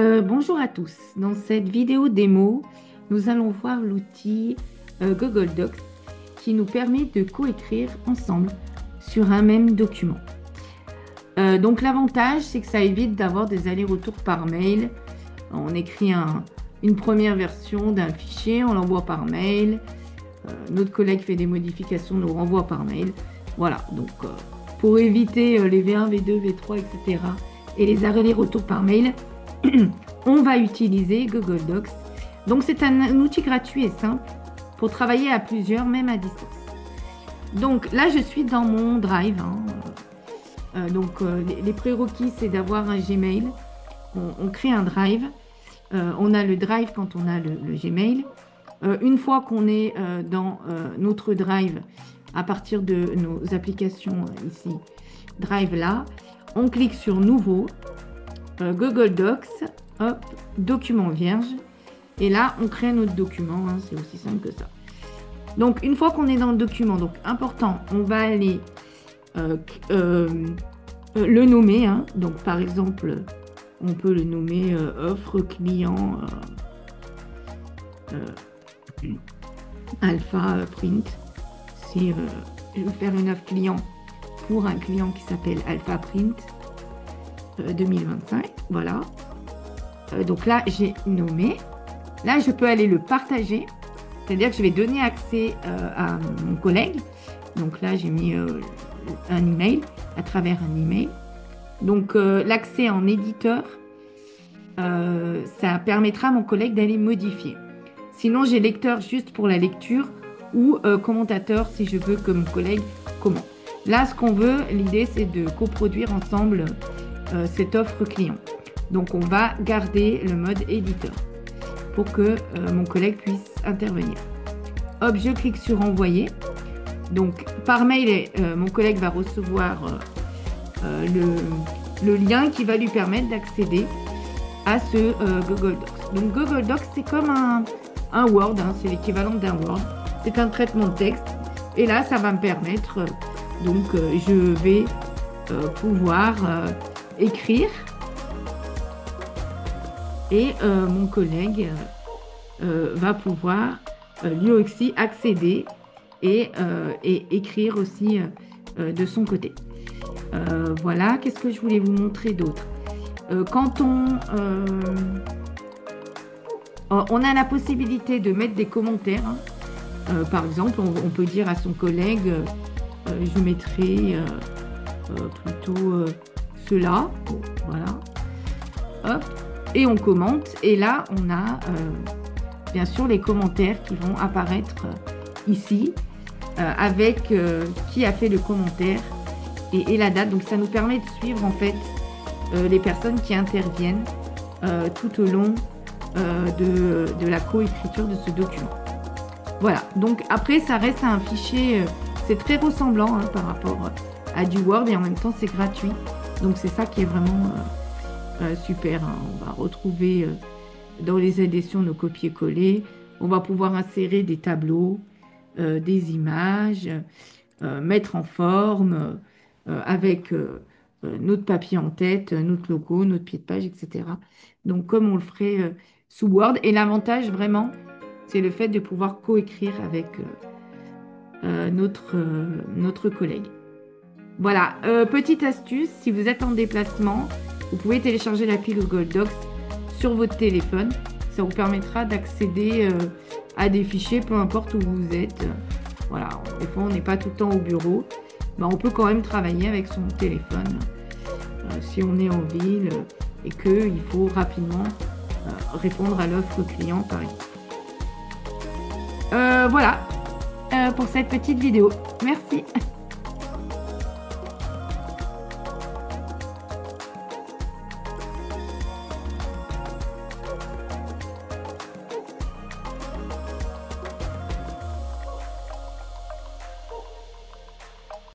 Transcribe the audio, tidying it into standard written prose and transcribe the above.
Bonjour à tous. Dans cette vidéo démo, nous allons voir l'outil Google Docs qui nous permet de coécrire ensemble sur un même document. Donc l'avantage, c'est que ça évite d'avoir des allers-retours par mail. On écrit une première version d'un fichier, on l'envoie par mail. Notre collègue fait des modifications, nous renvoie par mail. Voilà, donc pour éviter les V1, V2, V3, etc. et les allers-retours par mail, on va utiliser Google Docs. Donc c'est un outil gratuit et simple pour travailler à plusieurs, même à distance. Donc là, je suis dans mon Drive. Les prérequis, c'est d'avoir un Gmail. On crée un Drive. On a le Drive quand on a le Gmail. Une fois qu'on est dans notre Drive, à partir de nos applications ici, Drive là, on clique sur Nouveau, Google Docs, hop, document vierge. Et là, on crée notre document. C'est aussi simple que ça. Donc, une fois qu'on est dans le document, donc important, on va aller le nommer. Donc, par exemple, on peut le nommer offre client alpha print. Si je veux faire une offre client pour un client qui s'appelle alpha print 2025, voilà. Donc là, j'ai nommé. Là, je peux aller le partager. C'est-à-dire que je vais donner accès à mon collègue. Donc là, j'ai mis un email à travers un email. Donc l'accès en éditeur, ça permettra à mon collègue d'aller modifier. Sinon, j'ai lecteur juste pour la lecture ou commentateur si je veux que mon collègue commente. Là, ce qu'on veut, l'idée, c'est de coproduire ensemble cette offre client. Donc, on va garder le mode éditeur pour que mon collègue puisse intervenir. Hop, je clique sur envoyer. Donc, par mail, mon collègue va recevoir le lien qui va lui permettre d'accéder à ce Google Docs. Donc, Google Docs, c'est comme un Word, c'est l'équivalent d'un Word. C'est un traitement de texte. Et là, ça va me permettre, je vais pouvoir écrire. Et mon collègue va pouvoir lui aussi accéder et écrire aussi de son côté. Voilà, qu'est-ce que je voulais vous montrer d'autre? Quand on a la possibilité de mettre des commentaires, par exemple, on peut dire à son collègue, je mettrai plutôt cela, voilà, hop. Et on commente. Et là, on a bien sûr les commentaires qui vont apparaître ici avec qui a fait le commentaire et la date. Donc, ça nous permet de suivre en fait les personnes qui interviennent tout au long de la coécriture de ce document. Voilà. Donc, après, ça reste un fichier, c'est très ressemblant par rapport à du Word et en même temps, c'est gratuit. Donc, c'est ça qui est vraiment... super, on va retrouver dans les éditions nos copier-coller. On va pouvoir insérer des tableaux, des images, mettre en forme avec notre papier en tête, notre logo, notre pied de page, etc. Donc comme on le ferait sous Word. Et l'avantage vraiment, c'est le fait de pouvoir coécrire avec notre collègue. Voilà, petite astuce, si vous êtes en déplacement, vous pouvez télécharger l'appli Google Docs sur votre téléphone. Ça vous permettra d'accéder à des fichiers, peu importe où vous êtes. Voilà, des fois, on n'est pas tout le temps au bureau. Ben, on peut quand même travailler avec son téléphone si on est en ville et qu'il faut rapidement répondre à l'offre client, par exemple. Voilà pour cette petite vidéo. Merci.